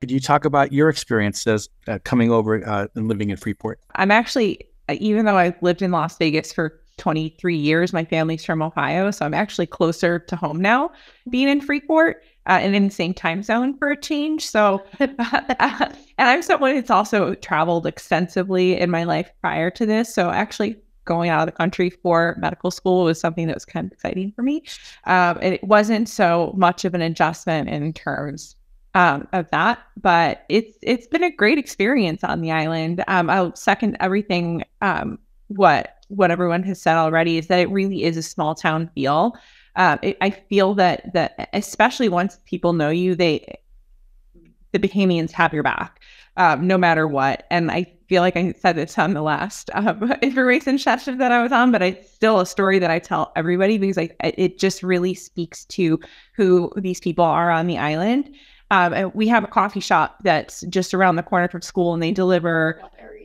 Could you talk about your experiences coming over and living in Freeport? I'm actually, even though I've lived in Las Vegas for 23 years, my family's from Ohio, so I'm actually closer to home now, being in Freeport and in the same time zone for a change. So, and I'm someone who's also traveled extensively in my life prior to this. So actually going out of the country for medical school was something that was kind of exciting for me. And it wasn't so much of an adjustment in terms of that, but it's been a great experience on the island. I'll second everything what everyone has said already, is that it really is a small town feel. I feel that especially once people know you, the Bahamians have your back, no matter what. And I feel like I said this on the last information session that I was on, but it's still a story that I tell everybody because it just really speaks to who these people are on the island. And we have a coffee shop that's just around the corner from school, and they deliver.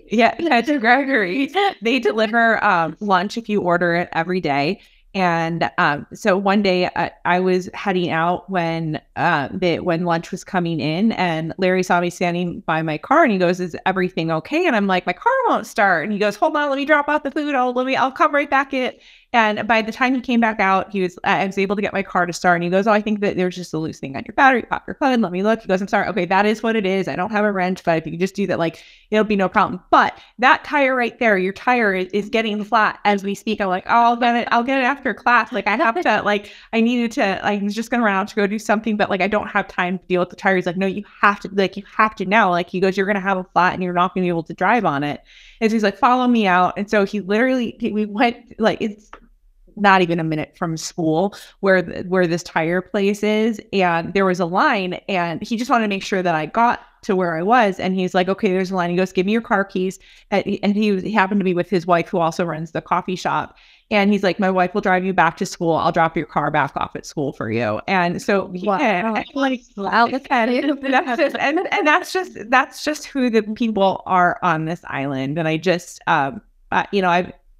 Yeah, it's Gregory. They deliver lunch if you order it every day. And so one day I was heading out when lunch was coming in, and Larry saw me standing by my car, and he goes, "Is everything okay?" And I'm like, "My car won't start." And he goes, "Hold on, let me drop off the food. I'll come right back in." And by the time he came back out, I was able to get my car to start. And he goes, "Oh, I think that there's just a loose thing on your battery. Pop your hood. Let me look." He goes, "I'm sorry. Okay, that is what it is. I don't have a wrench, but if you could just do that, like, it'll be no problem." But that tire right there, your tire is getting flat as we speak. I'm like, "Oh, I'll get it after class. Like, I have to, like, I needed to, like, I was just going to run out to go do something, but like, I don't have time to deal with the tire." He's like, "No, you have to now." Like, he goes, "You're going to have a flat and you're not going to be able to drive on it." And so he's like, "Follow me out." And so we went, like, it's not even a minute from school where this tire place is, and there was a line, and he just wanted to make sure that I got to where I was. And he's like, "Okay, there's a line." He goes, "Give me your car keys." And he happened to be with his wife, who also runs the coffee shop. And he's like, "My wife will drive you back to school. I'll drop your car back off at school for you." And so, yeah, like, wow, look at it. And that's just who the people are on this island. And I just,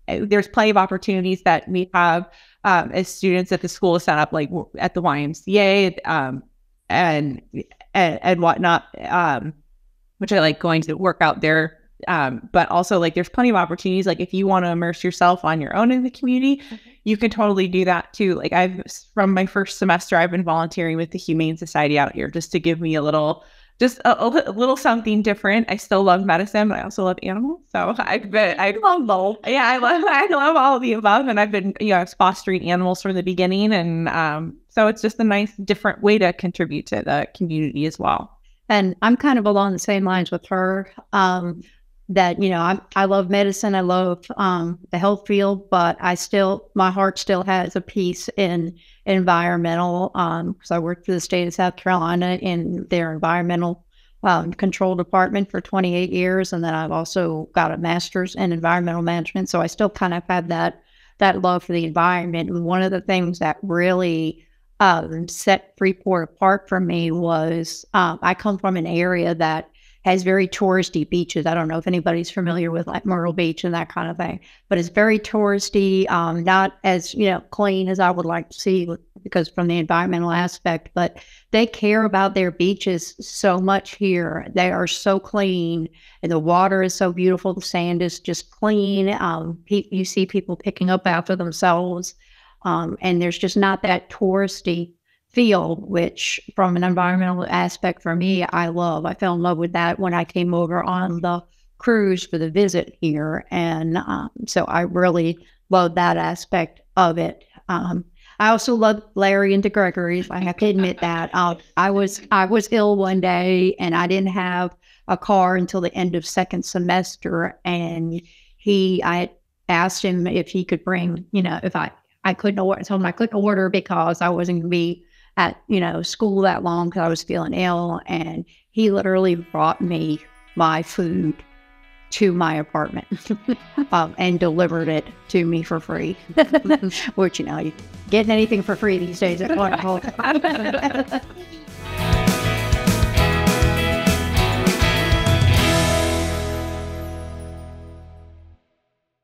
there's plenty of opportunities that we have as students at the school set up, like at the YMCA and whatnot, which I like going to work out there. But also, like, there's plenty of opportunities. Like, if you want to immerse yourself on your own in the community, you can totally do that too. Like, from my first semester, I've been volunteering with the Humane Society out here just to give me a little something different. I still love medicine, but I also love animals. So I love both. Yeah, I love all of the above. And I've been, I was fostering animals from the beginning. And so it's just a nice, different way to contribute to the community as well. And I'm kind of along the same lines with her. That, I love medicine. I love the health field, but my heart still has a piece in environmental. Because I worked for the state of South Carolina in their environmental control department for 28 years. And then I've also got a master's in environmental management. So I still kind of have that love for the environment. And one of the things that really set Freeport apart for me was I come from an area that has very touristy beaches. I don't know if anybody's familiar with like Myrtle Beach and that kind of thing, but it's very touristy, not as, clean as I would like to see because from the environmental aspect, but they care about their beaches so much here. They are so clean and the water is so beautiful. The sand is just clean. You see people picking up after themselves. And there's just not that touristy feel, which from an environmental aspect for me, I love. I fell in love with that when I came over on the cruise for the visit here. And so I really love that aspect of it. I also love Larry and the Gregory's. I have to admit that. I was ill one day and I didn't have a car until the end of second semester. And I asked him if he could bring, if I couldn't order, I told him I couldn't order because I wasn't going to be at, school that long because I was feeling ill. And he literally brought me my food to my apartment and delivered it to me for free. Which, getting anything for free these days.